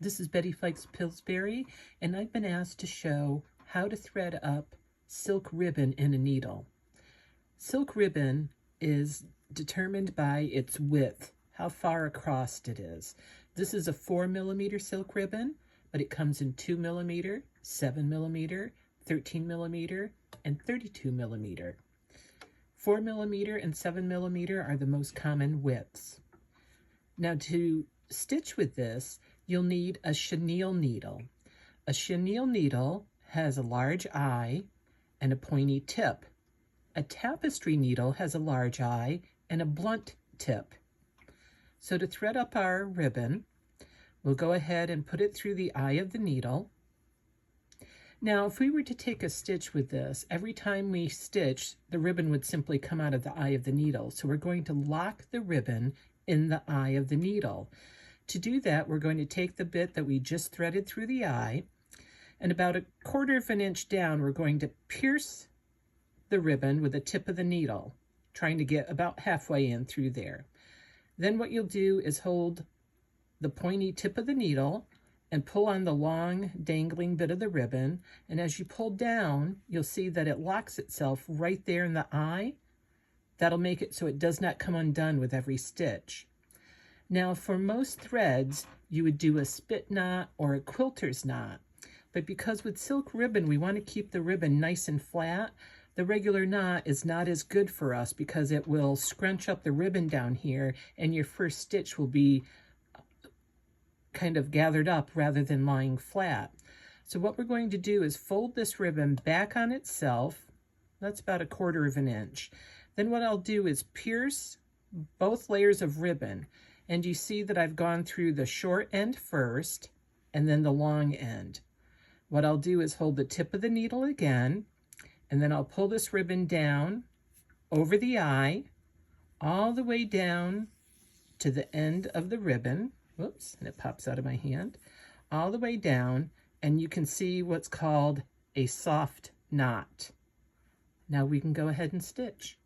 This is Fikes Pillsbury, and I've been asked to show how to thread up silk ribbon in a needle. Silk ribbon is determined by its width, how far across it is. This is a 4mm silk ribbon, but it comes in 2mm, 7mm, 13mm, and 32mm. 4mm and 7mm are the most common widths. Now to stitch with this, you'll need a chenille needle. A chenille needle has a large eye and a pointy tip. A tapestry needle has a large eye and a blunt tip. So to thread up our ribbon, we'll go ahead and put it through the eye of the needle. Now, if we were to take a stitch with this, every time we stitch, the ribbon would simply come out of the eye of the needle. So we're going to lock the ribbon in the eye of the needle. To do that, we're going to take the bit that we just threaded through the eye, and about 1/4 inch down, we're going to pierce the ribbon with the tip of the needle, trying to get about halfway in through there. Then what you'll do is hold the pointy tip of the needle and pull on the long dangling bit of the ribbon, and as you pull down, you'll see that it locks itself right there in the eye. That'll make it so it does not come undone with every stitch. Now, for most threads, you would do a spit knot or a quilter's knot, but because with silk ribbon, we want to keep the ribbon nice and flat, the regular knot is not as good for us because it will scrunch up the ribbon down here and your first stitch will be kind of gathered up rather than lying flat. So what we're going to do is fold this ribbon back on itself. That's about 1/4 inch. Then what I'll do is pierce both layers of ribbon. And you see that I've gone through the short end first and then the long end. What I'll do is hold the tip of the needle again, and then I'll pull this ribbon down over the eye, all the way down to the end of the ribbon. Whoops, and it pops out of my hand. All the way down, and you can see what's called a soft knot. Now we can go ahead and stitch.